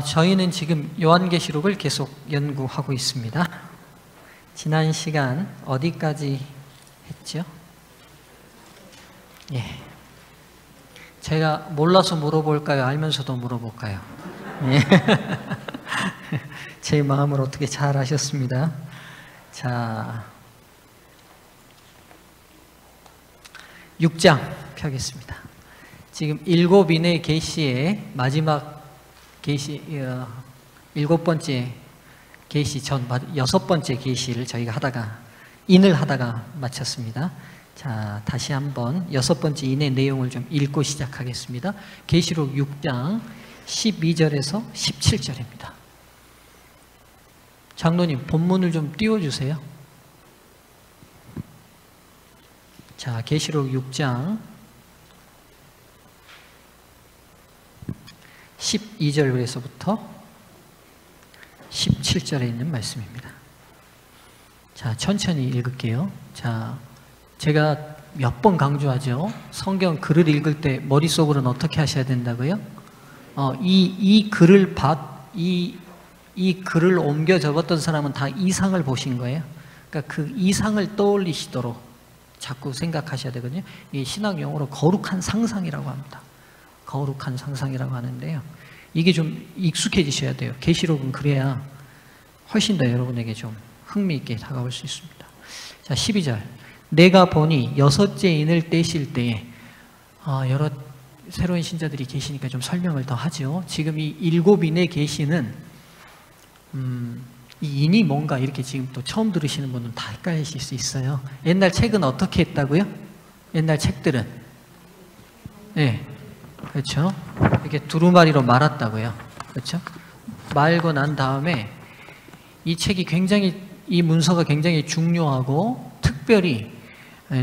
저희는 지금 요한계시록을 계속 연구하고 있습니다. 지난 시간 어디까지 했죠? 예. 제가 몰라서 물어볼까요? 알면서도 물어볼까요? 예. 제 마음을 어떻게 잘 아셨습니다. 자, 6장 펴겠습니다. 지금 7인의 계시의 마지막 계시, 7번째 계시 전 6번째 계시를 저희가 인을 하다가 마쳤습니다. 자, 다시 한번 6번째 인의 내용을 좀 읽고 시작하겠습니다. 계시록 6장 12절에서 17절입니다. 장로님, 본문을 좀 띄워주세요. 자, 계시록 6장 12절에서부터 17절에 있는 말씀입니다. 자, 천천히 읽을게요. 자, 제가 몇 번 강조하죠. 성경 글을 읽을 때 머릿속으로는 어떻게 하셔야 된다고요? 이 글을 옮겨 적었던 사람은 다 이상을 보신 거예요. 그러니까 그 이상을 떠올리시도록 자꾸 생각하셔야 되거든요. 이 신학 용어로 거룩한 상상이라고 합니다. 거룩한 상상이라고 하는데요. 이게 좀 익숙해지셔야 돼요. 계시록은 그래야 훨씬 더 여러분에게 좀 흥미있게 다가올 수 있습니다. 자, 12절. 내가 보니 6째 인을 떼실 때에 여러 새로운 신자들이 계시니까 좀 설명을 더 하죠. 지금 이 7인의 계시는 이 인이 뭔가 이렇게 지금 또 처음 들으시는 분은 다 헷갈리실 수 있어요. 옛날 책은 어떻게 했다고요? 옛날 책들은 네, 그렇죠. 이렇게 두루마리로 말았다고요. 그렇죠. 말고 난 다음에 이 문서가 굉장히 중요하고 특별히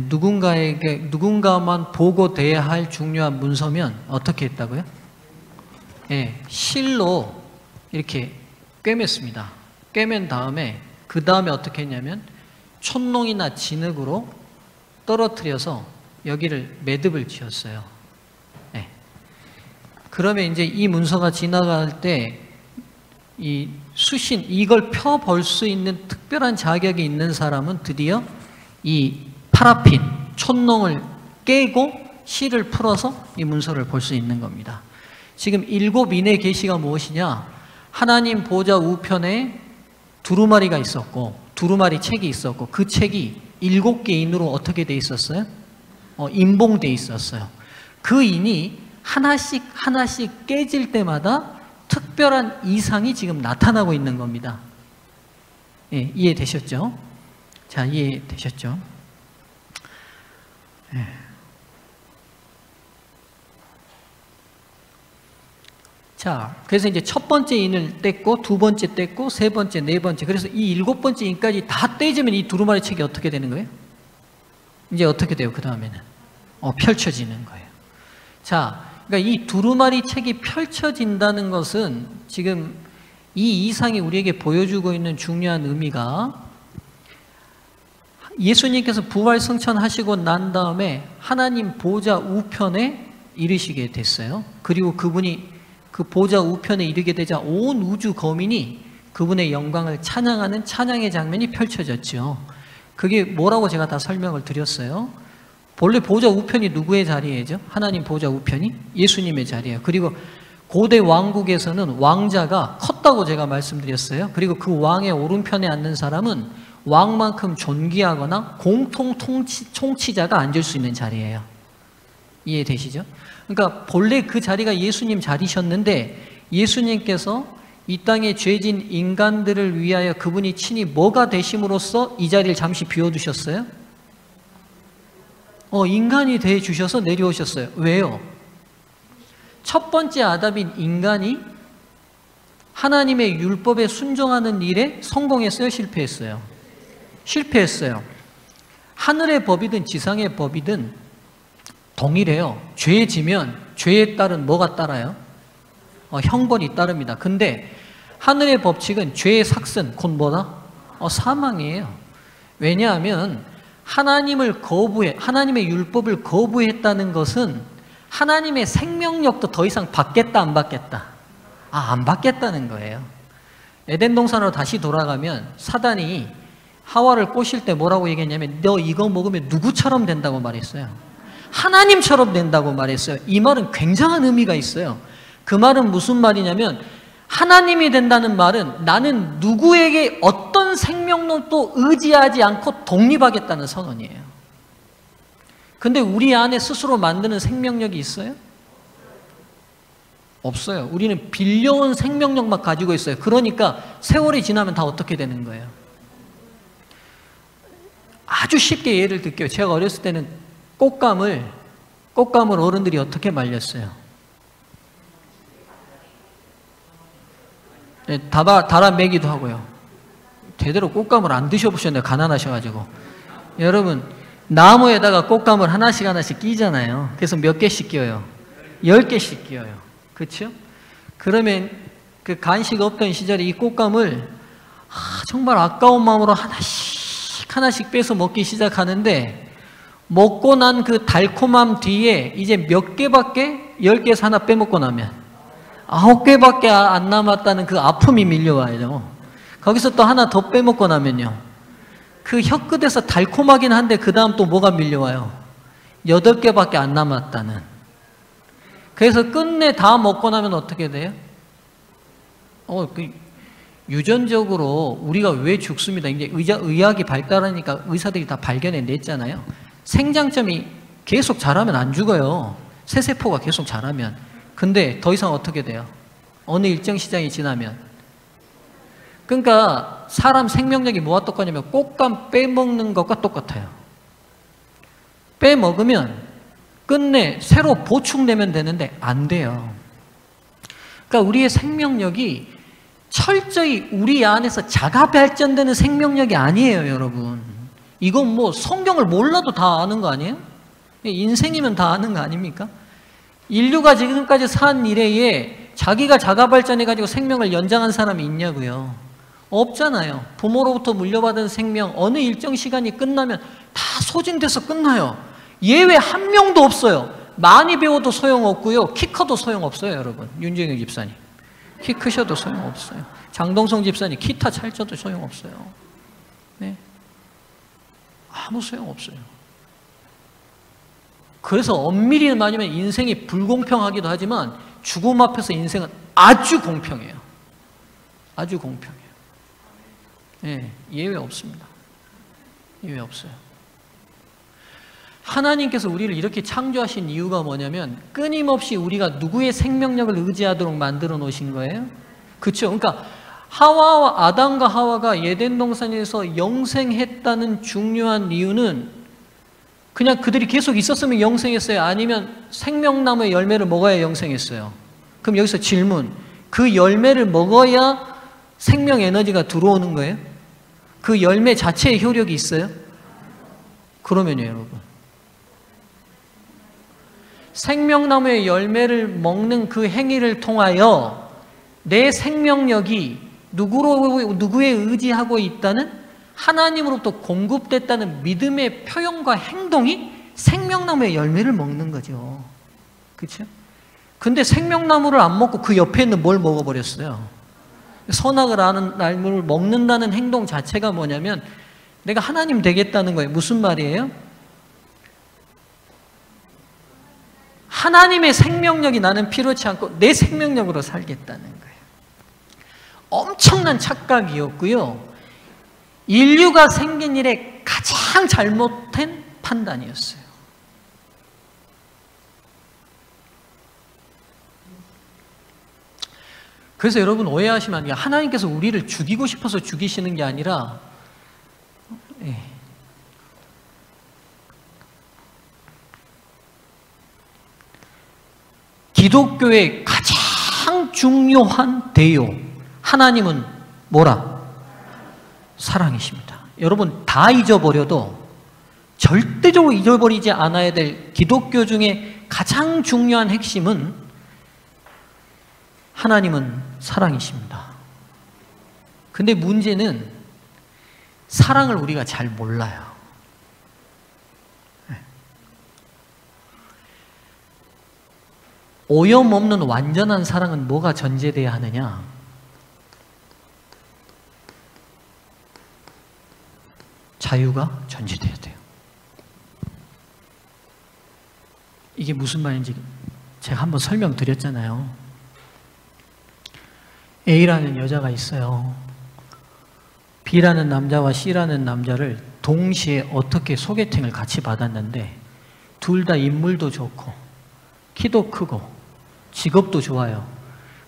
누군가만 보고돼야 할 중요한 문서면 어떻게 했다고요? 네, 실로 이렇게 꿰맸습니다. 꿰맨 다음에 그 다음에 어떻게 했냐면 촛농이나 진흙으로 떨어뜨려서 여기를 매듭을 지었어요. 네. 그러면 이제 이 문서가 지나갈 때 이 이걸 펴볼 수 있는 특별한 자격이 있는 사람은 드디어 이 파라핀, 촛농을 깨고 실을 풀어서 이 문서를 볼 수 있는 겁니다. 지금 7인의 계시가 무엇이냐? 하나님 보좌 우편에 두루마리가 있었고 두루마리 책이 있었고 그 책이 7개 인으로 어떻게 돼 있었어요? 인봉돼 있었어요. 그 인이 하나씩 깨질 때마다 특별한 이상이 지금 나타나고 있는 겁니다. 예, 이해되셨죠? 자, 이해되셨죠? 예. 자, 그래서 이제 첫 번째 인을 뗐고, 두 번째 뗐고, 세 번째, 네 번째. 그래서 이 7번째 인까지 다 떼지면 이 두루마리 책이 어떻게 되는 거예요? 이제 어떻게 돼요? 그 다음에는 펼쳐지는 거예요. 자, 그러니까 이 두루마리 책이 펼쳐진다는 것은 지금 이 이상이 우리에게 보여주고 있는 중요한 의미가 예수님께서 부활 승천하시고 난 다음에 하나님 보좌 우편에 이르시게 됐어요. 그리고 그분이 그 보좌 우편에 이르게 되자 온 우주 거민이 그분의 영광을 찬양하는 찬양의 장면이 펼쳐졌죠. 그게 뭐라고 제가 다 설명을 드렸어요. 본래 보좌 우편이 누구의 자리예요? 하나님 보좌 우편이 예수님의 자리예요. 그리고 고대 왕국에서는 왕자가 컸다고 제가 말씀드렸어요. 그리고 그 왕의 오른편에 앉는 사람은 왕만큼 존귀하거나 공통 통치자가 앉을 수 있는 자리예요. 이해되시죠? 그러니까 본래 그 자리가 예수님 자리셨는데 예수님께서 이 땅에 죄진 인간들을 위하여 그분이 친히 뭐가 되심으로써 이 자리를 잠시 비워두셨어요? 인간이 돼 주셔서 내려오셨어요. 왜요? 첫 번째 아담인 인간이 하나님의 율법에 순종하는 일에 성공했어요? 실패했어요? 실패했어요. 하늘의 법이든 지상의 법이든 동일해요. 죄에 지면 죄에 따른 뭐가 따라요? 형벌이 따릅니다. 근데 하늘의 법칙은 죄의 삭슨, 곧 뭐다? 사망이에요. 왜냐하면 하나님의 율법을 거부했다는 것은 하나님의 생명력도 더 이상 받겠다 안 받겠다? 안 받겠다는 거예요. 에덴 동산으로 다시 돌아가면 사단이 하와를 꼬실 때 뭐라고 얘기했냐면 너 이거 먹으면 누구처럼 된다고 말했어요. 하나님처럼 된다고 말했어요. 이 말은 굉장한 의미가 있어요. 그 말은 무슨 말이냐면 하나님이 된다는 말은 나는 누구에게 어떤 생명력도 의지하지 않고 독립하겠다는 선언이에요. 근데 우리 안에 스스로 만드는 생명력이 있어요? 없어요. 우리는 빌려온 생명력만 가지고 있어요. 그러니까 세월이 지나면 다 어떻게 되는 거예요? 아주 쉽게 예를 들게요. 제가 어렸을 때는 꽃감을 어른들이 어떻게 말렸어요? 네, 달아 매기도 하고요. 제대로 꽃감을 안 드셔보셨네요. 가난하셔가지고. 여러분, 나무에다가 꽃감을 하나씩 끼잖아요. 그래서 몇 개씩 끼워요? 10개씩 끼워요. 그렇죠? 그러면 그 간식 없던 시절에 이 꽃감을 정말 아까운 마음으로 하나씩 빼서 먹기 시작하는데 먹고 난 그 달콤함 뒤에 이제 몇 개밖에 10개에서 하나 빼먹고 나면 9개밖에 안 남았다는 그 아픔이 밀려와요. 거기서 또 하나 더 빼먹고 나면요. 그 혀끝에서 달콤하긴 한데 그 다음 또 뭐가 밀려와요? 8개밖에 안 남았다는. 그래서 끝내 다 먹고 나면 어떻게 돼요? 유전적으로 우리가 왜 죽습니다. 이제 의학이 발달하니까 의사들이 다 발견해 냈잖아요. 생장점이 계속 자라면 안 죽어요. 새세포가 계속 자라면. 근데 더 이상 어떻게 돼요? 어느 일정 시장이 지나면. 그러니까 사람 생명력이 뭐와 똑같냐면 꽃감 빼먹는 것과 똑같아요. 빼먹으면 끝내 새로 보충되면 되는데 안 돼요. 그러니까 우리의 생명력이 철저히 우리 안에서 자가 발전되는 생명력이 아니에요, 여러분. 이건 뭐 성경을 몰라도 다 아는 거 아니에요? 인생이면 다 아는 거 아닙니까? 인류가 지금까지 산 이래에 자기가 자가 발전해가지고 생명을 연장한 사람이 있냐고요? 없잖아요. 부모로부터 물려받은 생명 어느 일정 시간이 끝나면 다 소진돼서 끝나요. 예외 한 명도 없어요. 많이 배워도 소용없고요. 키 커도 소용없어요, 여러분. 윤정혁 집사님. 키 크셔도 소용없어요. 장동성 집사님 기타 잘 쳐도 소용없어요. 네. 아무 소용없어요. 그래서 엄밀히 말하면 인생이 불공평하기도 하지만 죽음 앞에서 인생은 아주 공평해요. 아주 공평해요. 네, 예외 없습니다. 예외 없어요. 하나님께서 우리를 이렇게 창조하신 이유가 뭐냐면 끊임없이 우리가 누구의 생명력을 의지하도록 만들어 놓으신 거예요. 그렇죠? 그러니까 아담과 하와가 에덴 동산에서 영생했다는 중요한 이유는 그냥 그들이 계속 있었으면 영생했어요? 아니면 생명나무의 열매를 먹어야 영생했어요? 그럼 여기서 질문. 그 열매를 먹어야 생명 에너지가 들어오는 거예요? 그 열매 자체의 효력이 있어요? 그러면요, 여러분. 생명나무의 열매를 먹는 그 행위를 통하여 내 생명력이 누구에 의지하고 있다는 하나님으로부터 공급됐다는 믿음의 표현과 행동이 생명나무의 열매를 먹는 거죠. 그렇죠? 근데 생명나무를 안 먹고 그 옆에 있는 뭘 먹어버렸어요. 선악을 아는 나무를 먹는다는 행동 자체가 뭐냐면 내가 하나님 되겠다는 거예요. 무슨 말이에요? 하나님의 생명력이 나는 필요치 않고 내 생명력으로 살겠다는 거예요. 엄청난 착각이었고요. 인류가 생긴 일에 가장 잘못된 판단이었어요. 그래서 여러분 오해하시면 안 돼요. 하나님께서 우리를 죽이고 싶어서 죽이시는 게 아니라 기독교의 가장 중요한 대요. 하나님은 뭐라? 사랑이십니다. 여러분 다 잊어버려도 절대적으로 잊어버리지 않아야 될 기독교 중에 가장 중요한 핵심은 하나님은 사랑이십니다. 근데 문제는 사랑을 우리가 잘 몰라요. 오염 없는 완전한 사랑은 뭐가 전제돼야 하느냐? 자유가 전제돼야 돼요. 이게 무슨 말인지 제가 한번 설명드렸잖아요. A라는 여자가 있어요. B라는 남자와 C라는 남자를 동시에 어떻게 소개팅을 같이 받았는데 둘 다 인물도 좋고 키도 크고 직업도 좋아요.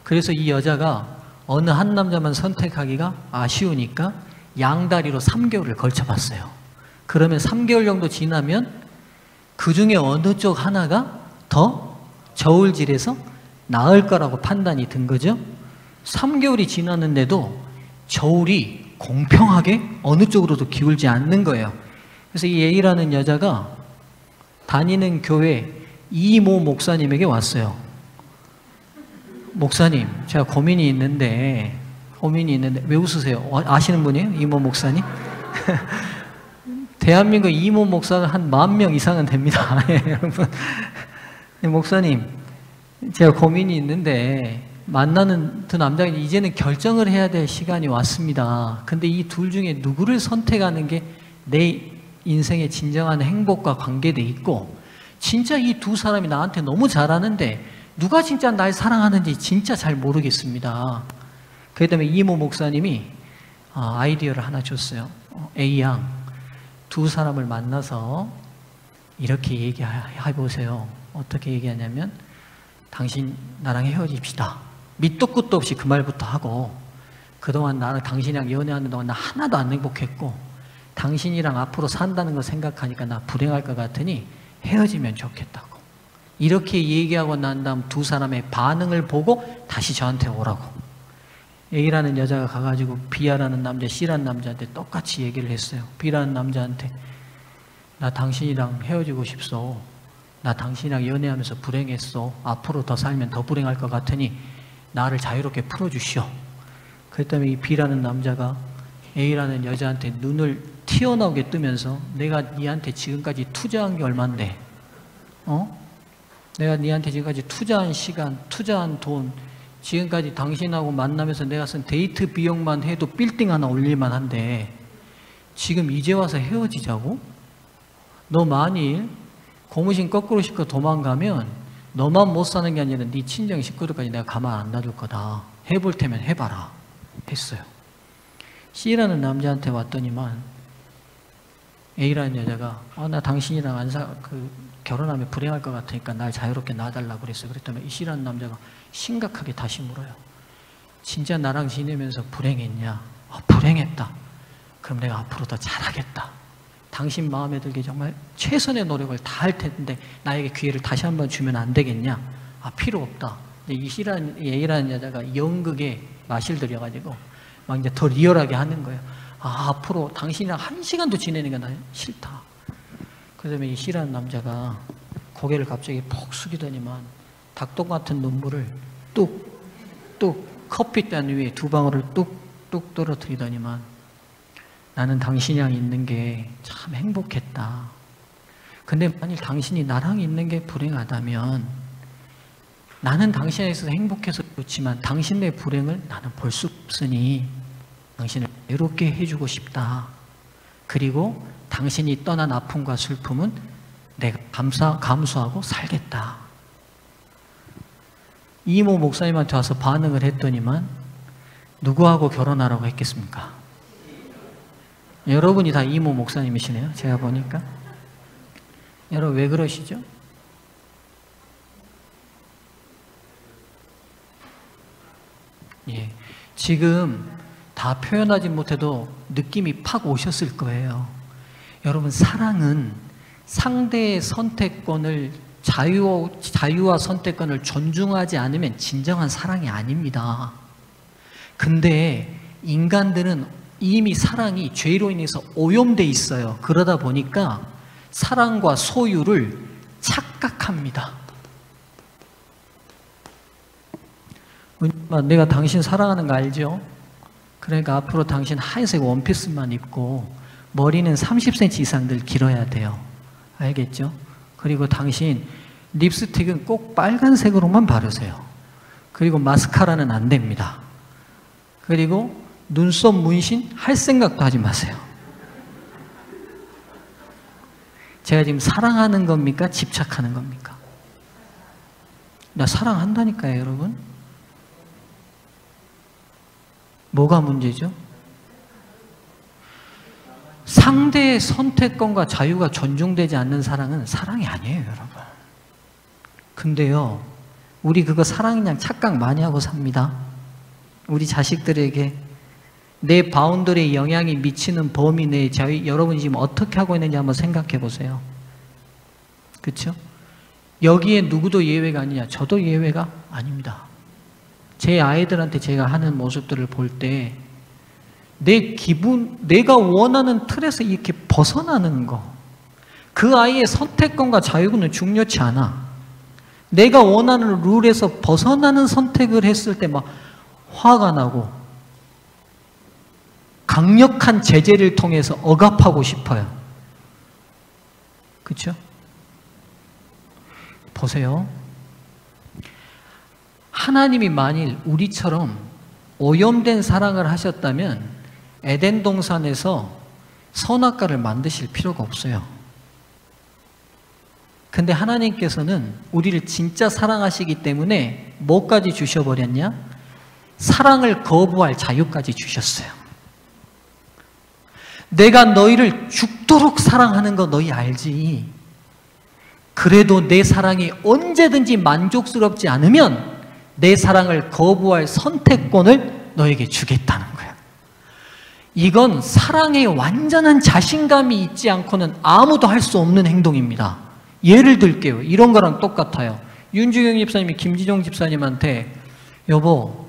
그래서 이 여자가 어느 한 남자만 선택하기가 아쉬우니까 양다리로 3개월을 걸쳐봤어요. 그러면 3개월 정도 지나면 그 중에 어느 쪽 하나가 더 저울질해서 나을 거라고 판단이 든 거죠. 3개월이 지났는데도 저울이 공평하게 어느 쪽으로도 기울지 않는 거예요. 그래서 이 A라는 여자가 다니는 교회 이모 목사님에게 왔어요. 목사님, 제가 고민이 있는데 왜 웃으세요? 아시는 분이에요? 이모 목사님? 대한민국 이모 목사가 한 10,000명 이상은 됩니다. 여러분. 목사님, 제가 고민이 있는데 만나는 두 남자가 이제는 결정을 해야 될 시간이 왔습니다. 근데 이 둘 중에 누구를 선택하는 게 내 인생의 진정한 행복과 관계돼 있고 진짜 이 두 사람이 나한테 너무 잘하는데 누가 진짜 날 사랑하는지 진짜 잘 모르겠습니다. 그렇기 때문에 이모 목사님이 아이디어를 하나 줬어요. A양, 두 사람을 만나서 이렇게 얘기해보세요. 어떻게 얘기하냐면 당신 나랑 헤어집시다. 밑도 끝도 없이 그 말부터 하고 그동안 나랑 당신이랑 연애하는 동안 나 하나도 안 행복했고 당신이랑 앞으로 산다는 거 생각하니까 나 불행할 것 같으니 헤어지면 좋겠다고. 이렇게 얘기하고 난 다음 두 사람의 반응을 보고 다시 저한테 오라고. A라는 여자가 가가지고 B라는 남자, C라는 남자한테 똑같이 얘기를 했어요. B라는 남자한테 나 당신이랑 헤어지고 싶소. 나 당신이랑 연애하면서 불행했어. 앞으로 더 살면 더 불행할 것 같으니 나를 자유롭게 풀어주시오. 그랬더니 이 B라는 남자가 A라는 여자한테 눈을 튀어나오게 뜨면서 내가 니한테 지금까지 투자한 게 얼만데? 내가 니한테 지금까지 투자한 시간, 투자한 돈, 지금까지 당신하고 만나면서 내가 쓴 데이트 비용만 해도 빌딩 하나 올릴만 한데 지금 이제 와서 헤어지자고? 너 만일 고무신 거꾸로 싣고 도망가면 너만 못 사는 게 아니라 네 친정 식구들까지 내가 가만 안 놔둘 거다. 해볼 테면 해봐라. 했어요. C라는 남자한테 왔더니만 A라는 여자가 나 당신이랑 결혼하면 불행할 것 같으니까 날 자유롭게 놔달라고 그랬어요. 그랬더니 이 C라는 남자가 심각하게 다시 물어요. 진짜 나랑 지내면서 불행했냐? 불행했다. 그럼 내가 앞으로 더 잘하겠다. 당신 마음에 들게 정말 최선의 노력을 다 할 텐데 나에게 기회를 다시 한번 주면 안 되겠냐? 필요 없다. 이 A라는 여자가 연극에 맛을 들여가지고 막 이제 더 리얼하게 하는 거예요. 앞으로 당신이랑 1시간도 지내는 게 난 싫다. 그다음에 이 C라는 남자가 고개를 갑자기 푹 숙이더니만 닭똥 같은 눈물을 뚝뚝 커피잔 위에 2방울을 뚝뚝 떨어뜨리더니만 나는 당신이랑 있는 게 참 행복했다. 근데 만일 당신이 나랑 있는 게 불행하다면 나는 당신에 있어서 행복해서 좋지만 당신의 불행을 나는 볼 수 없으니 당신을 외롭게 해주고 싶다. 그리고 당신이 떠난 아픔과 슬픔은 내가 감수하고 살겠다. 이모 목사님한테 와서 반응을 했더니만 누구하고 결혼하라고 했겠습니까? 여러분이 다 이모 목사님이시네요. 제가 보니까. 여러분 왜 그러시죠? 예, 지금 다 표현하지 못해도 느낌이 팍 오셨을 거예요. 여러분 사랑은 상대의 선택권을 자유와 선택권을 존중하지 않으면 진정한 사랑이 아닙니다. 근데 인간들은 이미 사랑이 죄로 인해서 오염돼 있어요. 그러다 보니까 사랑과 소유를 착각합니다. 내가 당신 사랑하는 거 알죠? 그러니까 앞으로 당신 하얀색 원피스만 입고 머리는 30cm 이상 늘 길어야 돼요. 알겠죠? 그리고 당신 립스틱은 꼭 빨간색으로만 바르세요. 그리고 마스카라는 안 됩니다. 그리고 눈썹 문신 할 생각도 하지 마세요. 제가 지금 사랑하는 겁니까? 집착하는 겁니까? 나 사랑한다니까요, 여러분. 뭐가 문제죠? 상대의 선택권과 자유가 존중되지 않는 사랑은 사랑이 아니에요, 여러분. 근데요, 우리 그거 사랑이냥 착각 많이 하고 삽니다. 우리 자식들에게 내 바운더리에 영향이 미치는 범위 내에 자유, 여러분이 지금 어떻게 하고 있는지 한번 생각해 보세요. 그렇죠? 여기에 누구도 예외가 아니냐? 저도 예외가 아닙니다. 제 아이들한테 제가 하는 모습들을 볼 때 내 기분, 내가 원하는 틀에서 이렇게 벗어나는 거, 그 아이의 선택권과 자유는 중요치 않아. 내가 원하는 룰에서 벗어나는 선택을 했을 때 막 화가 나고 강력한 제재를 통해서 억압하고 싶어요. 그렇죠? 보세요. 하나님이 만일 우리처럼 오염된 사랑을 하셨다면 에덴 동산에서 선악과를 만드실 필요가 없어요. 근데 하나님께서는 우리를 진짜 사랑하시기 때문에 뭐까지 주셔버렸냐? 사랑을 거부할 자유까지 주셨어요. 내가 너희를 죽도록 사랑하는 거 너희 알지? 그래도 내 사랑이 언제든지 만족스럽지 않으면 내 사랑을 거부할 선택권을 너에게 주겠다는 거예요. 이건 사랑에 완전한 자신감이 있지 않고는 아무도 할 수 없는 행동입니다. 예를 들게요. 이런 거랑 똑같아요. 윤주경 집사님이 김지종 집사님한테 여보,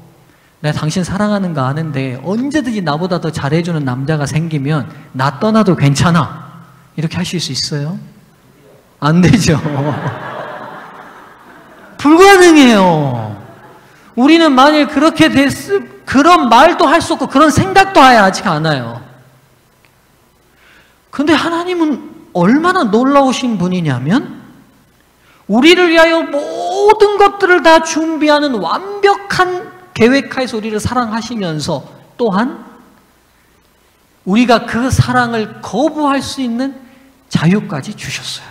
내가 당신 사랑하는 거 아는데 언제든지 나보다 더 잘해주는 남자가 생기면 나 떠나도 괜찮아. 이렇게 하실 수 있어요? 안 되죠. 불가능해요. 우리는 만일 그렇게 그런 말도 할 수 없고 그런 생각도 아직 안 와요. 근데 하나님은 얼마나 놀라우신 분이냐면 우리를 위하여 모든 것들을 다 준비하는 완벽한 계획하에서 우리를 사랑하시면서 또한 우리가 그 사랑을 거부할 수 있는 자유까지 주셨어요.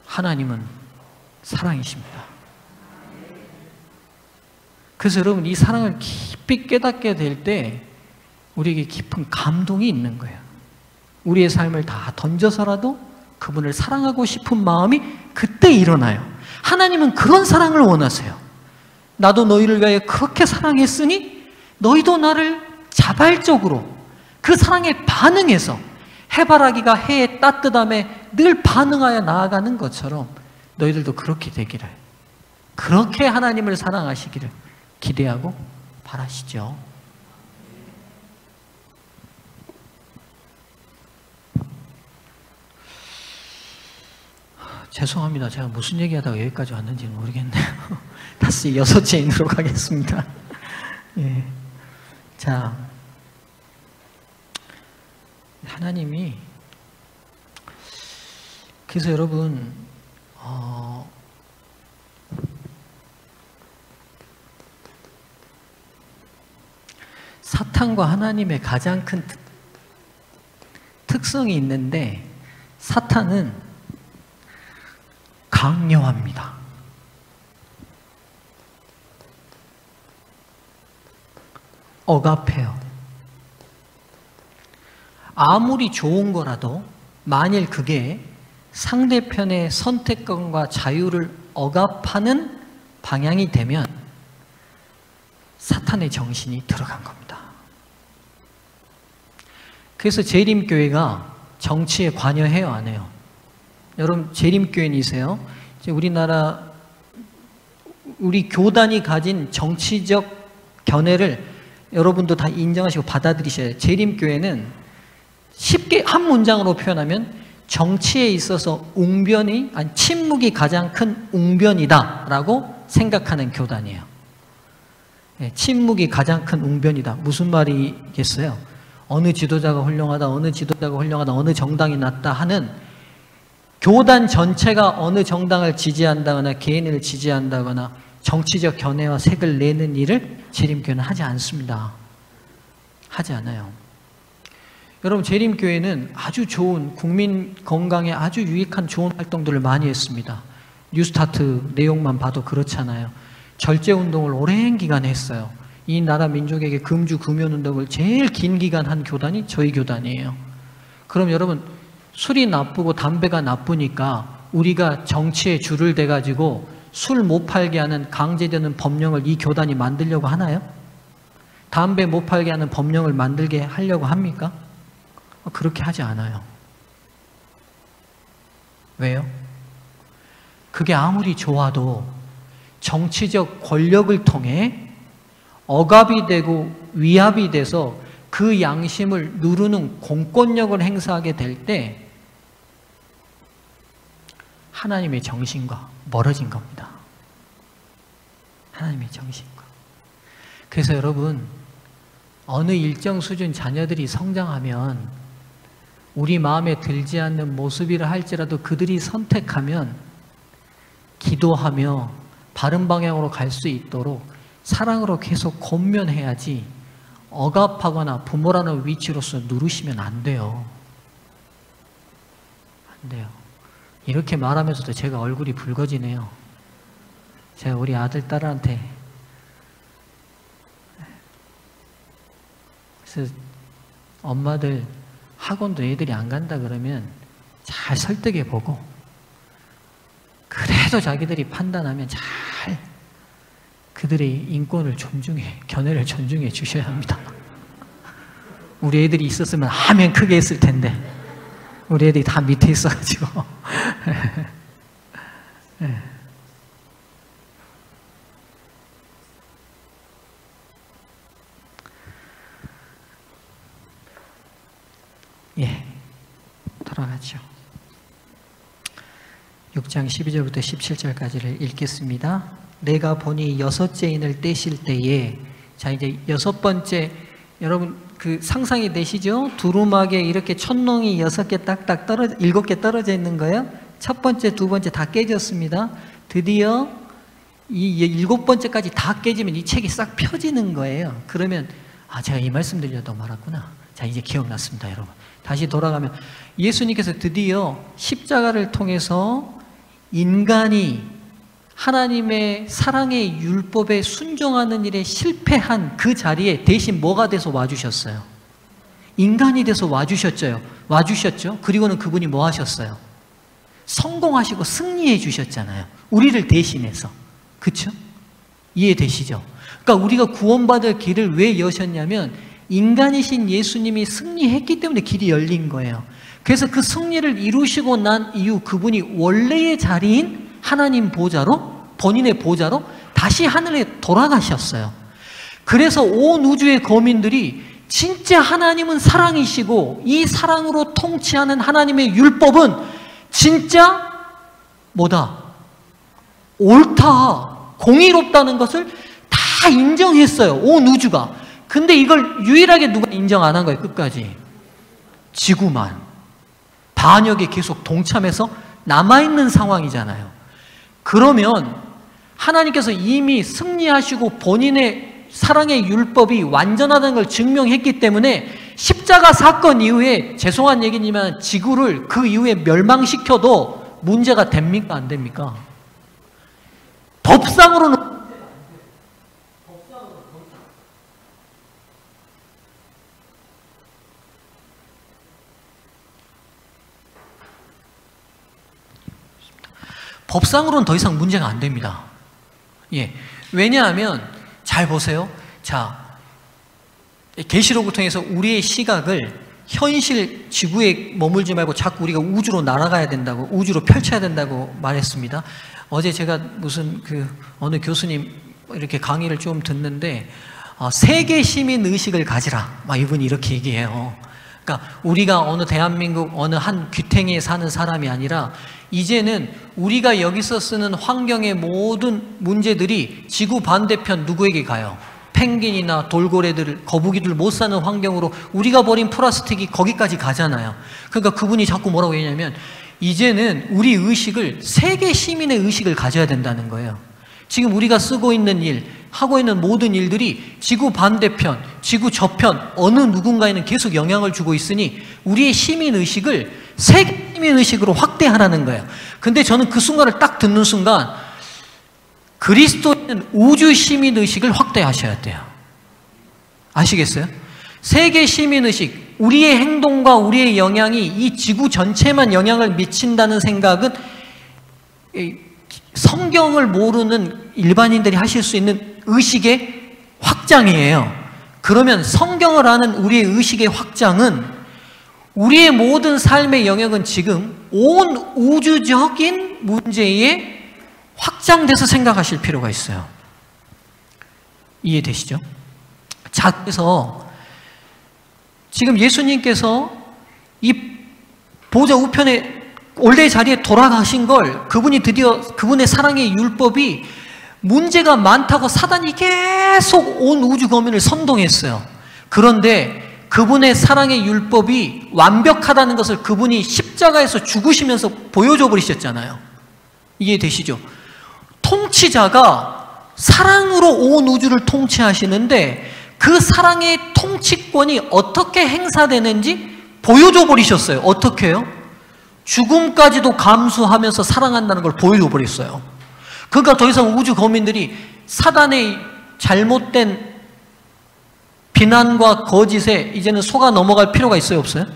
하나님은 사랑이십니다. 그래서 여러분 이 사랑을 깊이 깨닫게 될 때 우리에게 깊은 감동이 있는 거예요. 우리의 삶을 다 던져서라도 그분을 사랑하고 싶은 마음이 그때 일어나요. 하나님은 그런 사랑을 원하세요. 나도 너희를 위하여 그렇게 사랑했으니 너희도 나를 자발적으로 그 사랑에 반응해서 해바라기가 해의 따뜻함에 늘 반응하여 나아가는 것처럼 너희들도 그렇게 되기를, 그렇게 하나님을 사랑하시기를 기대하고 바라시죠. 죄송합니다. 제가 무슨 얘기하다가 여기까지 왔는지는 모르겠네요. 다시 6체인으로 가겠습니다. 예. 자, 하나님이 그래서 여러분 사탄과 하나님의 가장 큰 특성이 있는데 사탄은 강요합니다. 억압해요. 아무리 좋은 거라도 만일 그게 상대편의 선택권과 자유를 억압하는 방향이 되면 사탄의 정신이 들어간 겁니다. 그래서 재림교회가 정치에 관여해요, 안 해요? 여러분 재림교회이세요? 우리나라 우리 교단이 가진 정치적 견해를 여러분도 다 인정하시고 받아들이셔야 돼요. 재림교회는 쉽게 한 문장으로 표현하면 정치에 있어서 웅변이, 아니 침묵이 가장 큰 웅변이다라고 생각하는 교단이에요. 네, 침묵이 가장 큰 웅변이다. 무슨 말이겠어요? 어느 지도자가 훌륭하다, 어느 지도자가 훌륭하다, 어느 정당이 낫다 하는 교단 전체가 어느 정당을 지지한다거나 개인을 지지한다거나 정치적 견해와 색을 내는 일을 재림교회는 하지 않습니다. 하지 않아요. 여러분, 재림교회는 아주 좋은, 국민 건강에 아주 유익한 좋은 활동들을 많이 했습니다. 뉴스타트 내용만 봐도 그렇잖아요. 절제운동을 오랜 기간 했어요. 이 나라 민족에게 금주 금연운동을 제일 긴 기간 한 교단이 저희 교단이에요. 그럼 여러분, 술이 나쁘고 담배가 나쁘니까 우리가 정치에 줄을 대가지고 술 못 팔게 하는 강제되는 법령을 이 교단이 만들려고 하나요? 담배 못 팔게 하는 법령을 만들게 하려고 합니까? 그렇게 하지 않아요. 왜요? 그게 아무리 좋아도 정치적 권력을 통해 억압이 되고 위압이 돼서 그 양심을 누르는 공권력을 행사하게 될 때 하나님의 정신과 멀어진 겁니다. 하나님의 정신과. 그래서 여러분, 어느 일정 수준 자녀들이 성장하면 우리 마음에 들지 않는 모습이라 할지라도 그들이 선택하면 기도하며 바른 방향으로 갈 수 있도록 사랑으로 계속 권면해야지 억압하거나 부모라는 위치로서 누르시면 안 돼요. 안 돼요. 이렇게 말하면서도 제가 얼굴이 붉어지네요. 제가 우리 아들, 딸한테 그래서 엄마들 학원도 애들이 안 간다 그러면 잘 설득해보고 그래도 자기들이 판단하면 잘 그들의 인권을 존중해, 견해를 존중해 주셔야 합니다. 우리 애들이 있었으면 하면 크게 했을 텐데 우리 애들이 다 밑에 있어가지고 예, 돌아가죠. 6장 12절부터 17절까지를 읽겠습니다. 내가 보니 6째 인을 떼실 때에, 자 이제 6번째, 여러분 그 상상이 되시죠? 두루마기에 이렇게 천농이 6개 딱딱 떨어져, 7개 떨어져 있는 거예요. 첫 번째, 두 번째 다 깨졌습니다. 드디어 이 7번째까지 다 깨지면 이 책이 싹 펴지는 거예요. 그러면 아, 제가 이 말씀 드리려고 말았구나. 자, 이제 기억났습니다, 여러분. 다시 돌아가면 예수님께서 드디어 십자가를 통해서 인간이 하나님의 사랑의 율법에 순종하는 일에 실패한 그 자리에 대신 뭐가 돼서 와주셨어요? 인간이 돼서 와주셨죠. 그리고는 그분이 뭐 하셨어요? 성공하시고 승리해 주셨잖아요. 우리를 대신해서. 그렇죠? 이해되시죠? 그러니까 우리가 구원받을 길을 왜 여셨냐면 인간이신 예수님이 승리했기 때문에 길이 열린 거예요. 그래서 그 승리를 이루시고 난 이후 그분이 원래의 자리인 하나님 보좌로, 본인의 보좌로 다시 하늘에 돌아가셨어요. 그래서 온 우주의 거민들이 진짜 하나님은 사랑이시고 이 사랑으로 통치하는 하나님의 율법은 진짜 뭐다? 옳다, 공의롭다는 것을 다 인정했어요. 온 우주가. 근데 이걸 유일하게 누가 인정 안 한 거예요, 끝까지? 지구만. 반역에 계속 동참해서 남아있는 상황이잖아요. 그러면 하나님께서 이미 승리하시고 본인의 사랑의 율법이 완전하다는 걸 증명했기 때문에 십자가 사건 이후에, 죄송한 얘기지만 지구를 그 이후에 멸망시켜도 문제가 됩니까? 안 됩니까? 법상으로는 법상으로는 더 이상 문제가 안 됩니다. 예. 왜냐하면 잘 보세요. 자, 계시록을 통해서 우리의 시각을 현실 지구에 머물지 말고 자꾸 우리가 우주로 날아가야 된다고, 우주로 펼쳐야 된다고 말했습니다. 어제 제가 무슨 어느 교수님 이렇게 강의를 좀 듣는데 세계 시민 의식을 가지라, 막 이분이 이렇게 얘기해요. 그러니까 우리가 어느 대한민국 어느 한 귀퉁이에 사는 사람이 아니라 이제는 우리가 여기서 쓰는 환경의 모든 문제들이 지구 반대편 누구에게 가요? 펭귄이나 돌고래들, 거북이들 못 사는 환경으로 우리가 버린 플라스틱이 거기까지 가잖아요. 그러니까 그분이 자꾸 뭐라고 얘기하냐면 이제는 우리 의식을 세계 시민의 의식을 가져야 된다는 거예요. 지금 우리가 쓰고 있는 일, 하고 있는 모든 일들이 지구 반대편, 지구 저편 어느 누군가에는 계속 영향을 주고 있으니 우리의 시민의식을 세계 시민의식으로 확대하라는 거예요. 근데 저는 그 순간을 딱 듣는 순간 그리스도인은 우주 시민의식을 확대하셔야 돼요. 아시겠어요? 세계 시민의식, 우리의 행동과 우리의 영향이 이 지구 전체만 영향을 미친다는 생각은 성경을 모르는 일반인들이 하실 수 있는 의식의 확장이에요. 그러면 성경을 아는 우리의 의식의 확장은 우리의 모든 삶의 영역은 지금 온 우주적인 문제에 확장돼서 생각하실 필요가 있어요. 이해되시죠? 자, 그래서 지금 예수님께서 이 보좌 우편에 원래 자리에 돌아가신 걸 그분이 드디어 그분의 사랑의 율법이 문제가 많다고 사단이 계속 온 우주 거민을 선동했어요. 그런데 그분의 사랑의 율법이 완벽하다는 것을 그분이 십자가에서 죽으시면서 보여줘 버리셨잖아요. 이해되시죠? 통치자가 사랑으로 온 우주를 통치하시는데 그 사랑의 통치권이 어떻게 행사되는지 보여줘 버리셨어요. 어떻게 해요? 죽음까지도 감수하면서 사랑한다는 걸 보여줘 버렸어요. 그러니까 더 이상 우주 거민들이 사단의 잘못된 비난과 거짓에 이제는 속아 넘어갈 필요가 있어요? 없어요?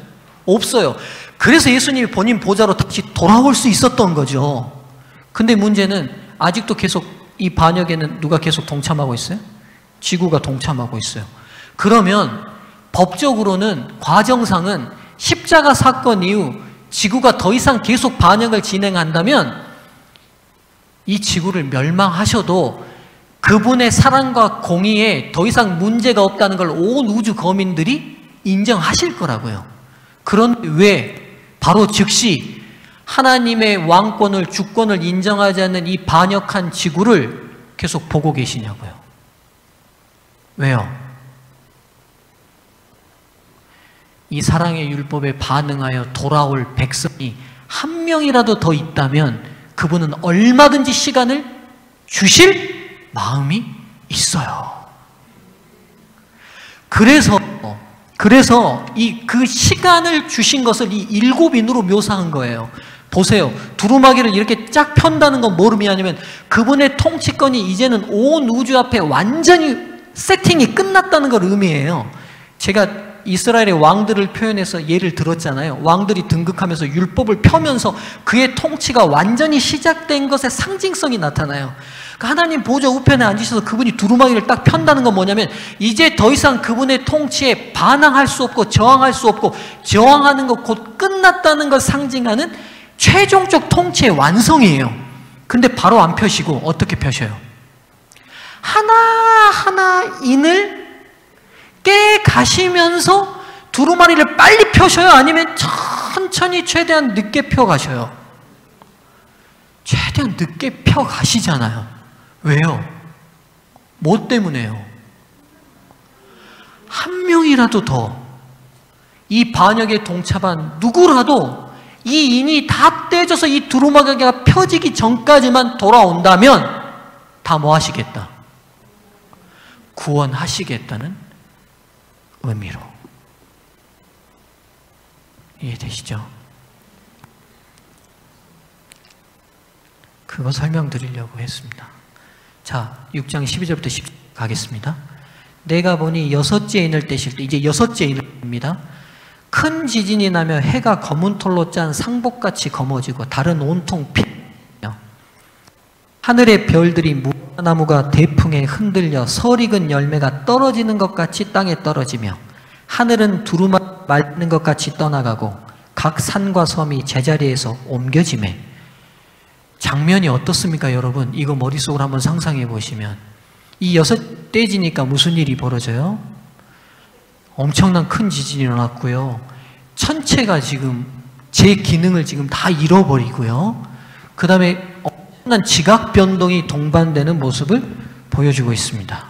없어요. 그래서 예수님이 본인 보좌로 다시 돌아올 수 있었던 거죠. 근데 문제는 아직도 계속 이 반역에는 누가 계속 동참하고 있어요? 지구가 동참하고 있어요. 그러면 법적으로는 과정상은 십자가 사건 이후 지구가 더 이상 계속 반역을 진행한다면 이 지구를 멸망하셔도 그분의 사랑과 공의에 더 이상 문제가 없다는 걸 온 우주 거민들이 인정하실 거라고요. 그런데 왜 바로 즉시 하나님의 왕권을, 주권을 인정하지 않는 이 반역한 지구를 계속 보고 계시냐고요. 왜요? 이 사랑의 율법에 반응하여 돌아올 백성이 한 명이라도 더 있다면 그분은 얼마든지 시간을 주실 마음이 있어요. 그래서 그 시간을 주신 것을 이 일곱인으로 묘사한 거예요. 보세요. 두루마기를 이렇게 쫙 편다는 건 뭘 의미하냐면 그분의 통치권이 이제는 온 우주 앞에 완전히 세팅이 끝났다는 걸 의미해요. 제가 이스라엘의 왕들을 표현해서 예를 들었잖아요. 왕들이 등극하면서 율법을 펴면서 그의 통치가 완전히 시작된 것의 상징성이 나타나요. 그러니까 하나님 보좌 우편에 앉으셔서 그분이 두루마기를 딱 편다는 건 뭐냐면 이제 더 이상 그분의 통치에 반항할 수 없고 저항할 수 없고 저항하는 것 곧 끝났다는 걸 상징하는 최종적 통치의 완성이에요. 근데 바로 안 펴시고 어떻게 펴셔요? 하나하나 인을 깨 가시면서 두루마리를 빨리 펴셔요? 아니면 천천히 최대한 늦게 펴 가셔요? 최대한 늦게 펴 가시잖아요. 왜요? 뭐 때문에요? 한 명이라도 더 이 반역에 동참한 누구라도 이 인이 다 떼져서 이 두루마기가 펴지기 전까지만 돌아온다면 다 뭐 하시겠다? 구원하시겠다는 의미로. 이해되시죠? 그거 설명드리려고 했습니다. 자, 6장 12절부터 10절 가겠습니다. 내가 보니 여섯째 인을 떼실 때, 이제 여섯째 인입니다. 큰 지진이 나며 해가 검은 털로 짠 상복같이 검어지고 달은 온통 피며 하늘의 별들이 무화나무가 대풍에 흔들려 설익은 열매가 떨어지는 것 같이 땅에 떨어지며 하늘은 두루마리 말리는 것 같이 떠나가고 각 산과 섬이 제자리에서 옮겨지매. 장면이 어떻습니까, 여러분? 이거 머릿속으로 한번 상상해 보시면 이 여섯 떼지니까 무슨 일이 벌어져요? 엄청난 큰 지진이 일어났고요. 천체가 지금 제 기능을 지금 다 잃어버리고요. 그 다음에 엄청난 지각 변동이 동반되는 모습을 보여주고 있습니다.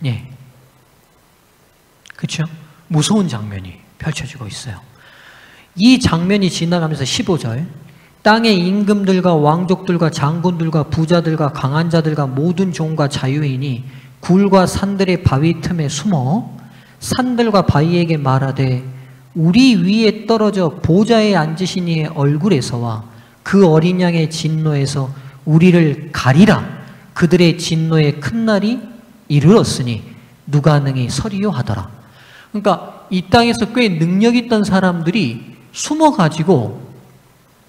예. 그렇죠? 무서운 장면이. 펼쳐지고 있어요. 이 장면이 지나가면서 15절, 땅의 임금들과 왕족들과 장군들과 부자들과 강한 자들과 모든 종과 자유인이 굴과 산들의 바위 틈에 숨어 산들과 바위에게 말하되 우리 위에 떨어져 보좌에 앉으신 이의 얼굴에서와 그 어린 양의 진노에서 우리를 가리라. 그들의 진노의 큰 날이 이르렀으니 누가 능히 서리요 하더라. 그러니까 이 땅에서 꽤 능력 있던 사람들이 숨어가지고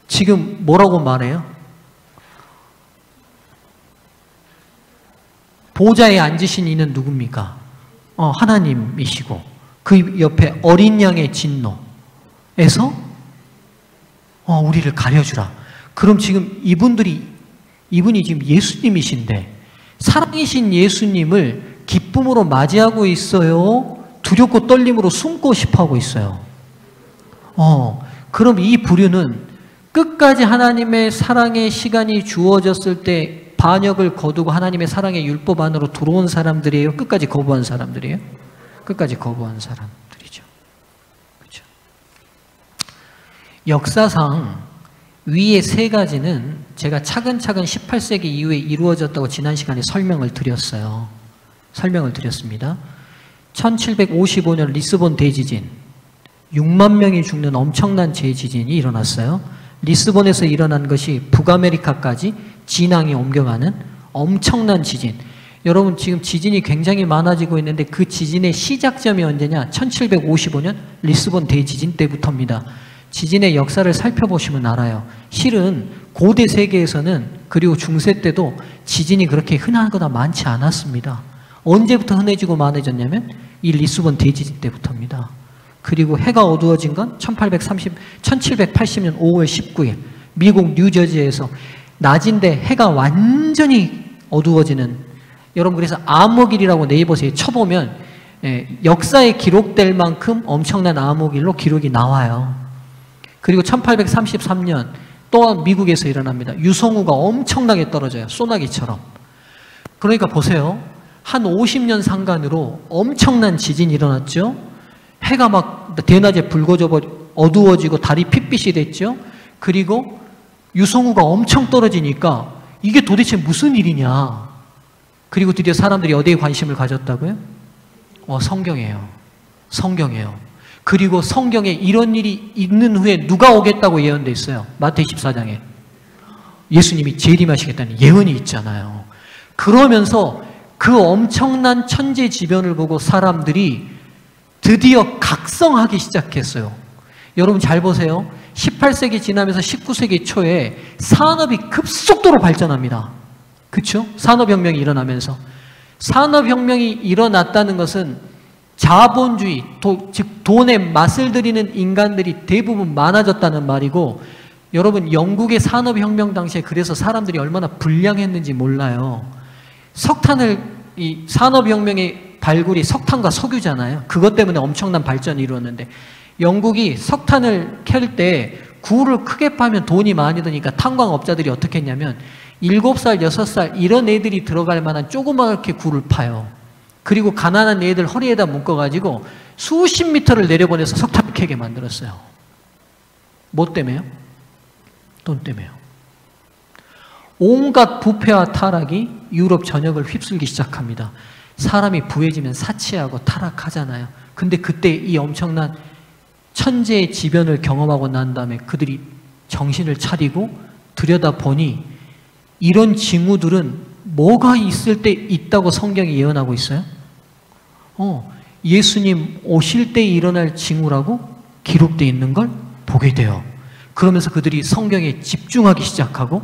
지금 뭐라고 말해요? 보좌에 앉으신 이는 누굽니까? 하나님이시고 그 옆에 어린 양의 진노에서 우리를 가려주라. 그럼 지금 이분이 지금 예수님이신데 사랑이신 예수님을 기쁨으로 맞이하고 있어요? 두렵고 떨림으로 숨고 싶어 하고 있어요? 그럼 이 부류는 끝까지 하나님의 사랑의 시간이 주어졌을 때 반역을 거두고 하나님의 사랑의 율법 안으로 들어온 사람들이에요? 끝까지 거부한 사람들이에요? 끝까지 거부한 사람들이죠. 그렇죠? 역사상 위의 세 가지는 제가 차근차근 18세기 이후에 이루어졌다고 지난 시간에 설명을 드렸습니다. 1755년 리스본 대지진, 6만 명이 죽는 엄청난 대지진이 일어났어요. 리스본에서 일어난 것이 북아메리카까지 진앙이 옮겨가는 엄청난 지진. 여러분 지금 지진이 굉장히 많아지고 있는데 그 지진의 시작점이 언제냐? 1755년 리스본 대지진 때부터입니다. 지진의 역사를 살펴보시면 알아요. 실은 고대 세계에서는 그리고 중세 때도 지진이 그렇게 흔하거나 많지 않았습니다. 언제부터 흔해지고 많아졌냐면 이 리스본 대지진 때부터입니다. 그리고 해가 어두워진 건 1780년 5월 19일 미국 뉴저지에서 낮인데 해가 완전히 어두워지는, 여러분 그래서 암흑일이라고 네이버에 쳐보면 역사에 기록될 만큼 엄청난 암흑일로 기록이 나와요. 그리고 1833년 또한 미국에서 일어납니다. 유성우가 엄청나게 떨어져요. 소나기처럼. 그러니까 보세요. 한 50년 상간으로 엄청난 지진이 일어났죠. 해가 막 대낮에 붉어져 어두워지고 달이 핏빛이 됐죠. 그리고 유성우가 엄청 떨어지니까 이게 도대체 무슨 일이냐. 그리고 드디어 사람들이 어디에 관심을 가졌다고요? 성경이에요. 성경이에요. 그리고 성경에 이런 일이 있는 후에 누가 오겠다고 예언돼 있어요. 마태복음 14장에 예수님이 재림하시겠다는 예언이 있잖아요. 그러면서 그 엄청난 천재지변을 보고 사람들이 드디어 각성하기 시작했어요. 여러분 잘 보세요. 18세기 지나면서 19세기 초에 산업이 급속도로 발전합니다. 그렇죠? 산업혁명이 일어나면서. 산업혁명이 일어났다는 것은 자본주의, 즉 돈에 맛을 들이는 인간들이 대부분 많아졌다는 말이고, 여러분 영국의 산업혁명 당시에 그래서 사람들이 얼마나 불량했는지 몰라요. 이 산업혁명의 발굴이 석탄과 석유잖아요. 그것 때문에 엄청난 발전이 이루어졌는데, 영국이 석탄을 캘 때 구를 크게 파면 돈이 많이 드니까 탄광업자들이 어떻게 했냐면 7살, 6살 이런 애들이 들어갈 만한 조그맣게 구를 파요. 그리고 가난한 애들 허리에다 묶어가지고 수십 미터를 내려보내서 석탄을 캐게 만들었어요. 뭐 때문에요? 돈 때문에요. 온갖 부패와 타락이 유럽 전역을 휩쓸기 시작합니다. 사람이 부해지면 사치하고 타락하잖아요. 근데 그때 이 엄청난 천재의 지변을 경험하고 난 다음에 그들이 정신을 차리고 들여다보니 이런 징후들은 뭐가 있을 때 있다고 성경이 예언하고 있어요? 예수님 오실 때 일어날 징후라고 기록되어 있는 걸 보게 돼요. 그러면서 그들이 성경에 집중하기 시작하고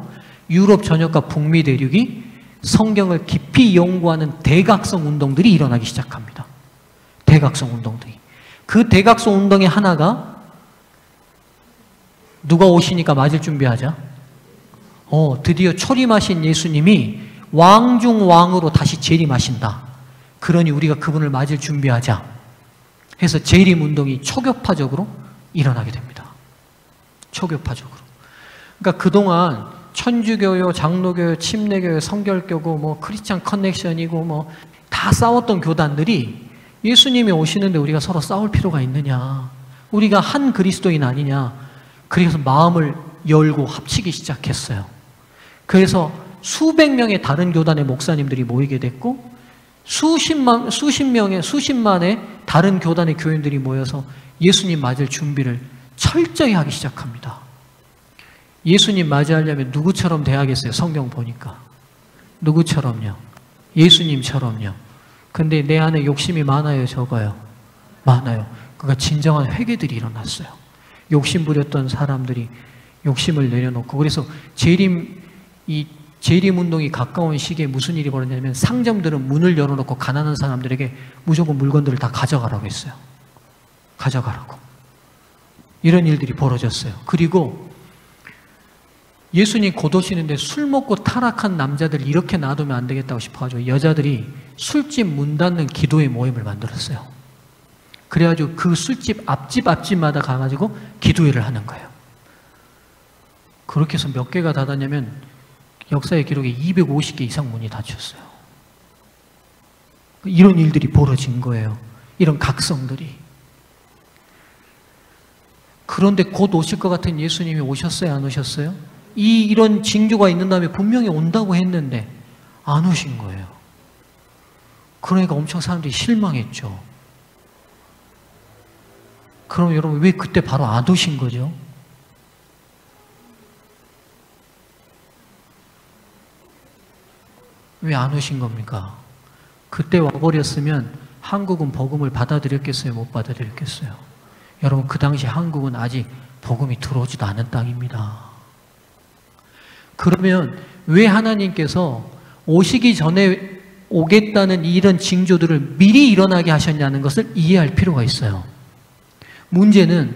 유럽 전역과 북미 대륙이 성경을 깊이 연구하는 대각성 운동들이 일어나기 시작합니다. 대각성 운동들이. 그 대각성 운동의 하나가 누가 오시니까 맞을 준비하자. 드디어 초림하신 예수님이 왕 중 왕으로 다시 재림하신다. 그러니 우리가 그분을 맞을 준비하자 해서 재림 운동이 초교파적으로 일어나게 됩니다. 초교파적으로. 그러니까 그동안 천주교요, 장로교요, 침례교요, 성결교고 뭐 크리스찬 커넥션이고 뭐 다 싸웠던 교단들이 예수님이 오시는데 우리가 서로 싸울 필요가 있느냐. 우리가 한 그리스도인 아니냐. 그래서 마음을 열고 합치기 시작했어요. 그래서 수백 명의 다른 교단의 목사님들이 모이게 됐고 수십만의 다른 교단의 교인들이 모여서 예수님 맞을 준비를 철저히 하기 시작합니다. 예수님 맞이하려면 누구처럼 돼야겠어요? 성경 보니까. 누구처럼요? 예수님처럼요. 근데 내 안에 욕심이 많아요, 적어요? 많아요. 그러니까 진정한 회개들이 일어났어요. 욕심 부렸던 사람들이 욕심을 내려놓고, 그래서 재림 운동이 가까운 시기에 무슨 일이 벌어졌냐면 상점들은 문을 열어놓고 가난한 사람들에게 무조건 물건들을 다 가져가라고 했어요. 가져가라고. 이런 일들이 벌어졌어요. 그리고 예수님 곧 오시는데 술 먹고 타락한 남자들 이렇게 놔두면 안 되겠다고 싶어가지고 여자들이 술집 문 닫는 기도의 모임을 만들었어요. 그래가지고 그 술집 앞집마다 가가지고 기도회를 하는 거예요. 그렇게 해서 몇 개가 닫았냐면 역사의 기록에 250개 이상 문이 닫혔어요. 이런 일들이 벌어진 거예요. 이런 각성들이. 그런데 곧 오실 것 같은 예수님이 오셨어요? 안 오셨어요? 이런 징조가 있는 다음에 분명히 온다고 했는데 안 오신 거예요. 그러니까 엄청 사람들이 실망했죠. 그럼 여러분 왜 그때 바로 안 오신 거죠? 왜 안 오신 겁니까? 그때 와버렸으면 한국은 복음을 받아들였겠어요? 못 받아들였겠어요? 여러분 그 당시 한국은 아직 복음이 들어오지도 않은 땅입니다. 그러면 왜 하나님께서 오시기 전에 오겠다는 이런 징조들을 미리 일어나게 하셨냐는 것을 이해할 필요가 있어요. 문제는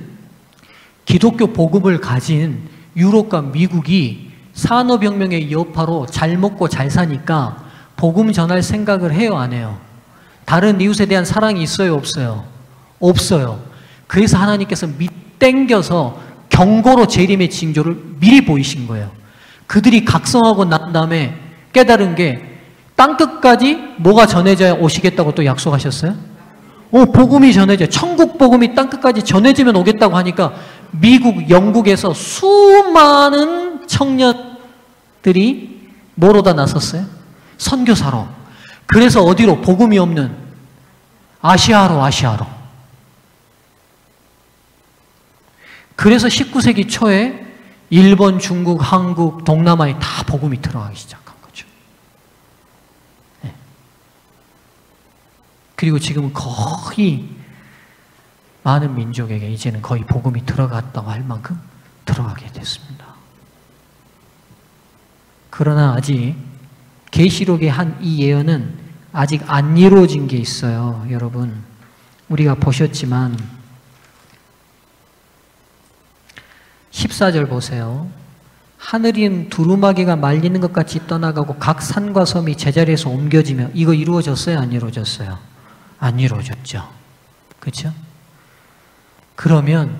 기독교 복음을 가진 유럽과 미국이 산업혁명의 여파로 잘 먹고 잘 사니까 복음 전할 생각을 해요, 안 해요? 다른 이웃에 대한 사랑이 있어요, 없어요? 없어요. 그래서 하나님께서 밑당겨서 경고로 재림의 징조를 미리 보이신 거예요. 그들이 각성하고 난 다음에 깨달은 게 땅끝까지 뭐가 전해져야 오시겠다고 또 약속하셨어요? 복음이 전해져. 천국 복음이 땅끝까지 전해지면 오겠다고 하니까 미국, 영국에서 수많은 청년들이 뭐로 다 나섰어요? 선교사로. 그래서 어디로? 복음이 없는 아시아로. 그래서 19세기 초에 일본, 중국, 한국, 동남아에 다 복음이 들어가기 시작한 거죠. 네. 그리고 지금은 거의 많은 민족에게 이제는 거의 복음이 들어갔다고 할 만큼 들어가게 됐습니다. 그러나 아직 계시록에 한 이 예언은 아직 안 이루어진 게 있어요. 여러분 우리가 보셨지만 14절 보세요. 하늘인 두루마기가 말리는 것 같이 떠나가고 각 산과 섬이 제자리에서 옮겨지며, 이거 이루어졌어요? 안 이루어졌어요? 안 이루어졌죠. 그렇죠? 그러면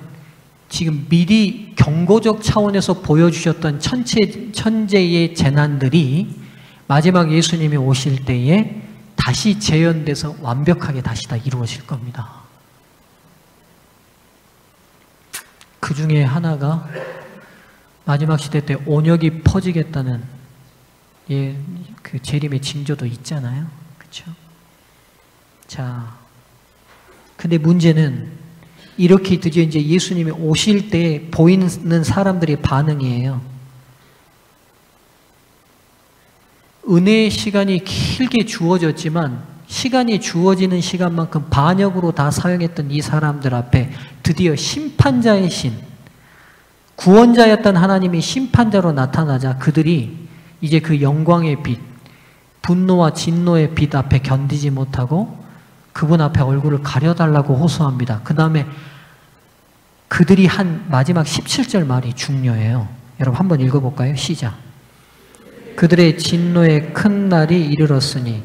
지금 미리 경고적 차원에서 보여주셨던 천재의 재난들이 마지막 예수님이 오실 때에 다시 재현돼서 완벽하게 다시 다 이루어질 겁니다. 그 중에 하나가 마지막 시대 때 온역이 퍼지겠다는 그 재림의 징조도 있잖아요. 그렇죠? 자, 근데 문제는 이렇게 드디어 이제 예수님이 오실 때 보이는 사람들의 반응이에요. 은혜의 시간이 길게 주어졌지만 시간이 주어지는 시간만큼 반역으로 다 사용했던 이 사람들 앞에 드디어 심판자의 신, 구원자였던 하나님이 심판자로 나타나자 그들이 이제 그 영광의 빛, 분노와 진노의 빛 앞에 견디지 못하고 그분 앞에 얼굴을 가려달라고 호소합니다. 그 다음에 그들이 한 마지막 17절 말이 중요해요. 여러분 한번 읽어볼까요? 시작. 그들의 진노의 큰 날이 이르렀으니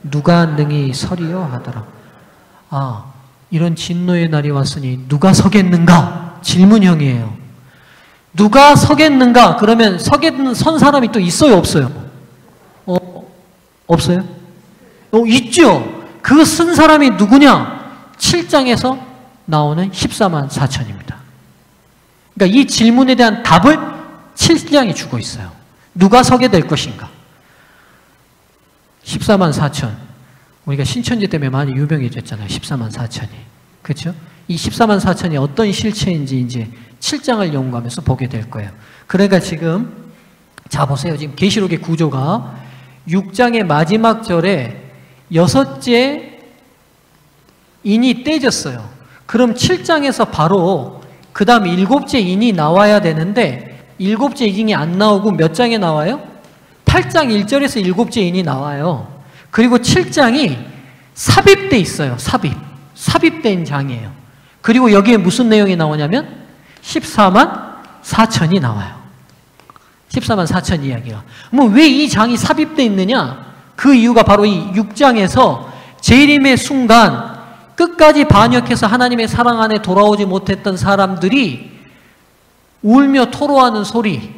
누가 능히 서리요 하더라. 아, 이런 진노의 날이 왔으니 누가 서겠는가? 질문형이에요. 누가 서겠는가? 그러면 선 사람이 또 있어요, 없어요? 없어요? 있죠. 그 쓴 사람이 누구냐? 7장에서 나오는 14만 4천입니다. 그러니까 이 질문에 대한 답을 7장이 주고 있어요. 누가 서게 될 것인가? 14만 4천. 우리가 신천지 때문에 많이 유명해졌잖아요. 14만 4천이. 그렇죠? 이 14만 4천이 어떤 실체인지 이제 7장을 연구하면서 보게 될 거예요. 그러니까 지금 자 보세요. 지금 계시록의 구조가 6장의 마지막 절에 6째 인이 떼졌어요. 그럼 7장에서 바로 그 다음 7째 인이 나와야 되는데 7째 인이 안 나오고 몇 장에 나와요? 8장 1절에서 7째 인이 나와요. 그리고 7장이 삽입돼 있어요. 삽입된 장이에요. 그리고 여기에 무슨 내용이 나오냐면 14만 4천이 나와요. 14만 4천 이야기가. 왜 이 장이 삽입되어 있느냐? 그 이유가 바로 이 6장에서 재림의 순간 끝까지 반역해서 하나님의 사랑 안에 돌아오지 못했던 사람들이 울며 토로하는 소리,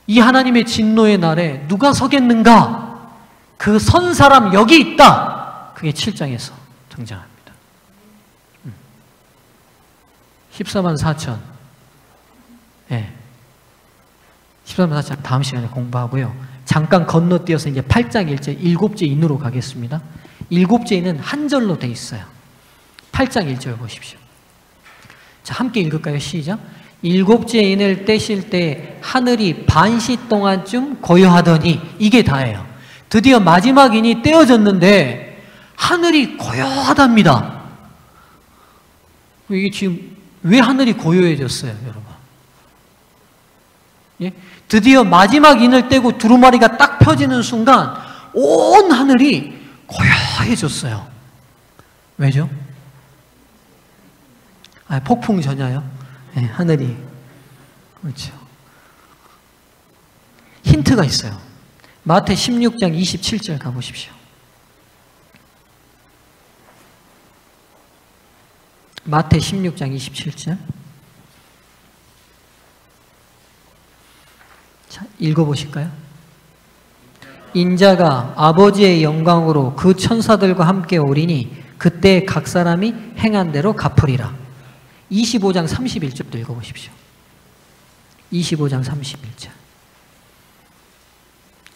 이 하나님의 진노의 날에 누가 서겠는가? 그 선 사람 여기 있다. 그게 7장에서 등장합니다. 14만 4천. 예. 14만 4천 다음 시간에 공부하고요. 잠깐 건너뛰어서 이제 8장 1절 7째 인으로 가겠습니다. 7째 인은 한 절로 돼 있어요. 8장 1절 보십시오. 자, 함께 읽을까요? 시작. 7째 인을 떼실 때 하늘이 반시 동안쯤 고요하더니, 이게 다예요. 드디어 마지막 인이 떼어졌는데 하늘이 고요하답니다. 이게 지금 왜 하늘이 고요해졌어요, 여러분? 예? 드디어 마지막 인을 떼고 두루마리가 딱 펴지는 순간 온 하늘이 고요해졌어요. 왜죠? 폭풍 전야요? 네, 하늘이. 그렇죠. 힌트가 있어요. 마태 16장 27절 가보십시오. 마태 16장 27절. 자, 읽어보실까요? 인자가 아버지의 영광으로 그 천사들과 함께 오리니 그때 각 사람이 행한 대로 갚으리라. 25장 31절도 읽어보십시오. 25장 31절.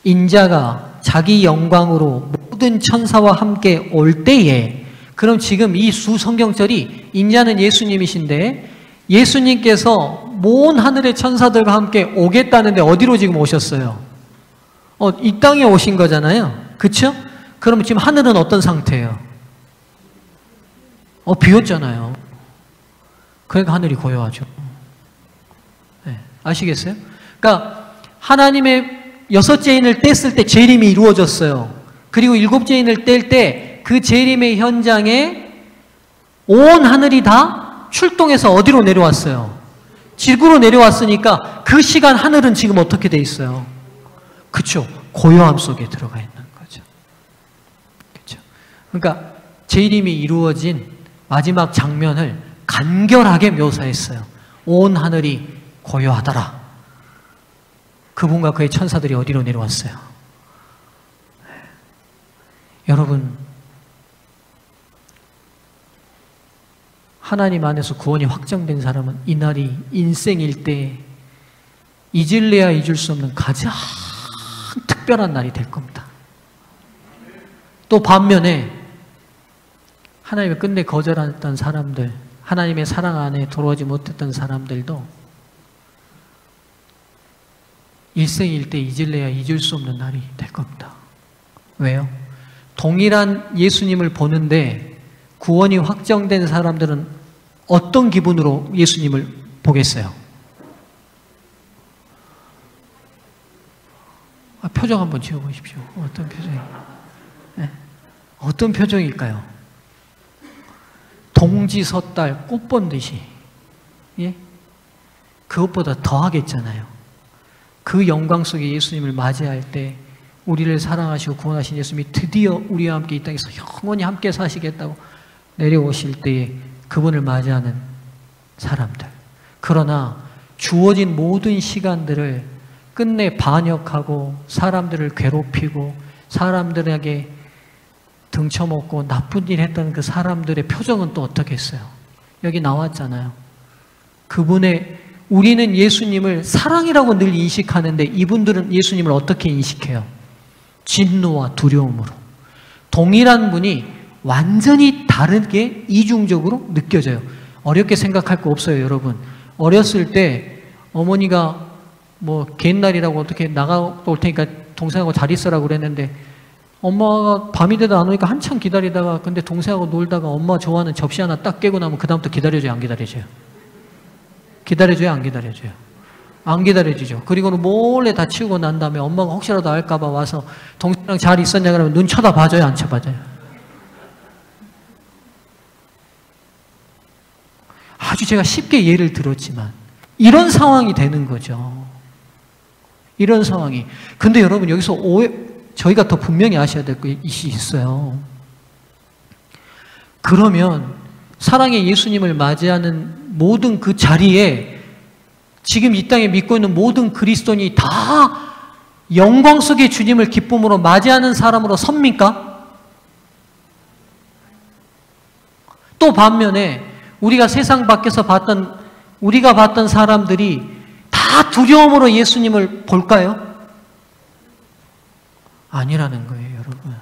인자가 자기 영광으로 모든 천사와 함께 올 때에, 그럼 지금 이 수성경절이 인자는 예수님이신데 예수님께서 온 하늘의 천사들과 함께 오겠다는데 어디로 지금 오셨어요? 이 땅에 오신 거잖아요. 그렇죠? 그럼 지금 하늘은 어떤 상태예요? 비었잖아요. 그러니까 하늘이 고요하죠. 네, 아시겠어요? 그러니까 하나님의 6째 인을 뗐을 때 재림이 이루어졌어요. 그리고 7째 인을 뗄 때 그 재림의 현장에 온 하늘이 다 출동해서 어디로 내려왔어요? 지구로 내려왔으니까 그 시간 하늘은 지금 어떻게 돼 있어요? 그렇죠. 고요함 속에 들어가 있는 거죠. 그렇죠. 그러니까 재림이 이루어진 마지막 장면을 간결하게 묘사했어요. 온 하늘이 고요하더라. 그분과 그의 천사들이 어디로 내려왔어요? 여러분, 하나님 안에서 구원이 확정된 사람은 이날이 인생일 때 잊을래야 잊을 수 없는 가장 특별한 날이 될 겁니다. 또 반면에 하나님을 끝내 거절했던 사람들, 하나님의 사랑 안에 들어오지 못했던 사람들도 일생일 때 잊을래야 잊을 수 없는 날이 될 겁니다. 왜요? 동일한 예수님을 보는데 구원이 확정된 사람들은 어떤 기분으로 예수님을 보겠어요? 표정 한번 지어보십시오. 어떤 표정이? 네? 어떤 표정일까요? 동지 섣달 꽃 본 듯이, 예? 그것보다 더 하겠잖아요. 그 영광 속에 예수님을 맞이할 때 우리를 사랑하시고 구원하신 예수님이 드디어 우리와 함께 이 땅에서 영원히 함께 사시겠다고 내려오실 때에 그분을 맞이하는 사람들. 그러나 주어진 모든 시간들을 끝내 반역하고 사람들을 괴롭히고 사람들에게 등쳐먹고 나쁜 일 했던 그 사람들의 표정은 또 어떻겠어요? 여기 나왔잖아요. 우리는 예수님을 사랑이라고 늘 인식하는데 이분들은 예수님을 어떻게 인식해요? 진노와 두려움으로. 동일한 분이 완전히 다르게 이중적으로 느껴져요. 어렵게 생각할 거 없어요, 여러분. 어렸을 때 어머니가 개날이라고 어떻게 나가올 테니까 동생하고 잘 있으라고 그랬는데 엄마가 밤이 돼도 안 오니까 한참 기다리다가 근데 동생하고 놀다가 엄마 좋아하는 접시 하나 딱 깨고 나면 그 다음부터 기다려줘요, 안 기다려줘요? 기다려줘요, 안 기다려줘요? 안 기다려주죠. 그리고는 몰래 다 치우고 난 다음에 엄마가 혹시라도 알까봐 와서 동생이랑 잘 있었냐 그러면 눈 쳐다봐줘요, 안 쳐다봐줘요? 아주 제가 쉽게 예를 들었지만 이런 상황이 되는 거죠. 이런 상황이. 근데 여러분 여기서 저희가 더 분명히 아셔야 될 것이 있어요. 그러면 사랑의 예수님을 맞이하는 모든 그 자리에 지금 이 땅에 믿고 있는 모든 그리스도인이 다 영광 속의 주님을 기쁨으로 맞이하는 사람으로 섭니까? 또 반면에 우리가 세상 밖에서 우리가 봤던 사람들이 다 두려움으로 예수님을 볼까요? 아니라는 거예요, 여러분.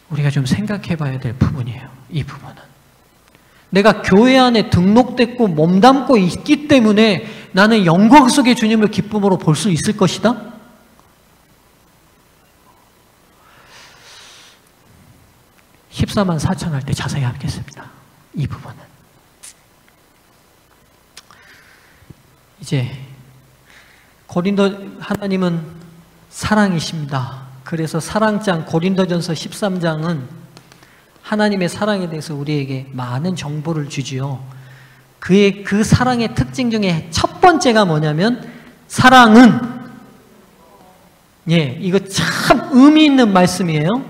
우리가 좀 생각해 봐야 될 부분이에요, 이 부분은. 내가 교회 안에 등록됐고 몸담고 있기 때문에 나는 영광 속의 주님을 기쁨으로 볼 수 있을 것이다? 14만 4천 할 때 자세히 하겠습니다. 이 부분은. 이제 하나님은 사랑이십니다. 그래서 사랑장 고린도전서 13장은 하나님의 사랑에 대해서 우리에게 많은 정보를 주지요. 그 사랑의 특징 중에 첫 번째가 뭐냐면 사랑은 이거 참 의미 있는 말씀이에요.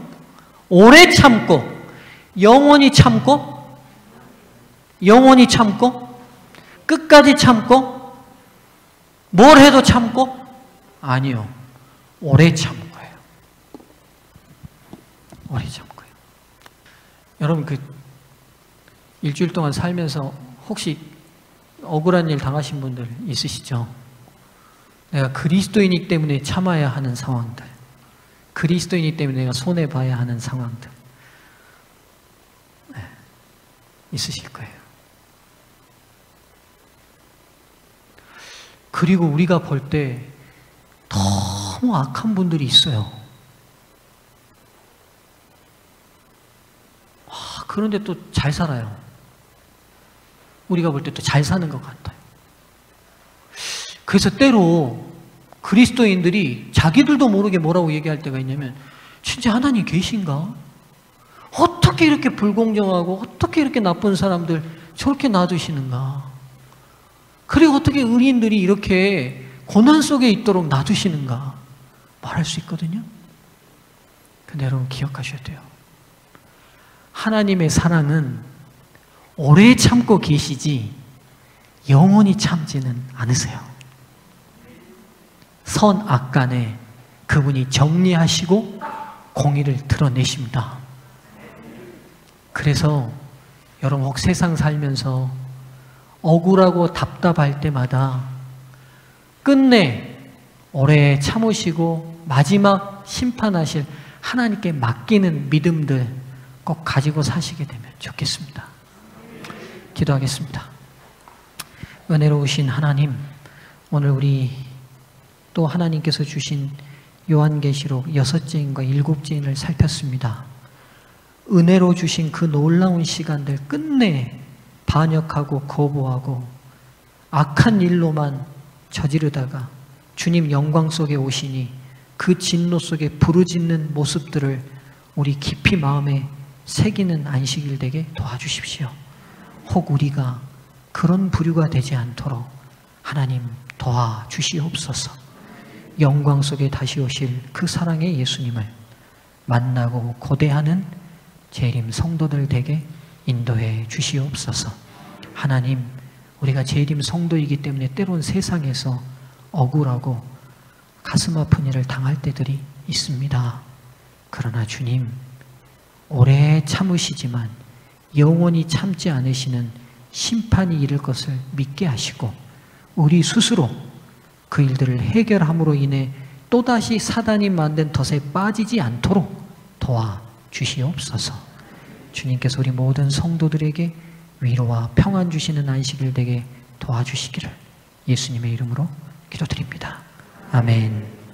오래 참고 영원히 참고 끝까지 참고 뭘 해도 참고? 아니요. 오래 참고요. 오래 참고요. 여러분 일주일 동안 살면서 혹시 억울한 일 당하신 분들 있으시죠? 내가 그리스도인이기 때문에 참아야 하는 상황들, 그리스도인이기 때문에 내가 손해봐야 하는 상황들 있으실 거예요. 그리고 우리가 볼 때 너무 악한 분들이 있어요. 그런데 또 잘 살아요. 우리가 볼 때 또 잘 사는 것 같아요. 그래서 때로 그리스도인들이 자기들도 모르게 뭐라고 얘기할 때가 있냐면 진짜 하나님 계신가? 어떻게 이렇게 불공정하고 어떻게 이렇게 나쁜 사람들 저렇게 놔두시는가? 그리고 어떻게 의인들이 이렇게 고난 속에 있도록 놔두시는가 말할 수 있거든요. 근데 여러분 기억하셔야 돼요. 하나님의 사랑은 오래 참고 계시지 영원히 참지는 않으세요. 선악간에 그분이 정리하시고 공의를 드러내십니다. 그래서 여러분 혹 세상 살면서 억울하고 답답할 때마다 끝내 오래 참으시고 마지막 심판하실 하나님께 맡기는 믿음들 꼭 가지고 사시게 되면 좋겠습니다. 기도하겠습니다. 은혜로우신 하나님, 오늘 우리 또 하나님께서 주신 요한계시록 6장과 7장을 살폈습니다. 은혜로 주신 그 놀라운 시간들 끝내 반역하고 거부하고 악한 일로만 저지르다가 주님 영광 속에 오시니 그 진노 속에 부르짖는 모습들을 우리 깊이 마음에 새기는 안식일 되게 도와주십시오. 혹 우리가 그런 부류가 되지 않도록 하나님 도와주시옵소서. 영광 속에 다시 오실 그 사랑의 예수님을 만나고 고대하는 재림 성도들 되게 인도해 주시옵소서. 하나님, 우리가 재림 성도이기 때문에 때론 세상에서 억울하고 가슴 아픈 일을 당할 때들이 있습니다. 그러나 주님, 오래 참으시지만 영원히 참지 않으시는 심판이 이를 것을 믿게 하시고 우리 스스로 그 일들을 해결함으로 인해 또다시 사단이 만든 덫에 빠지지 않도록 도와주시옵소서. 주님께서 우리 모든 성도들에게 위로와 평안 주시는 안식일 되게 도와주시기를 예수님의 이름으로 기도드립니다. 아멘.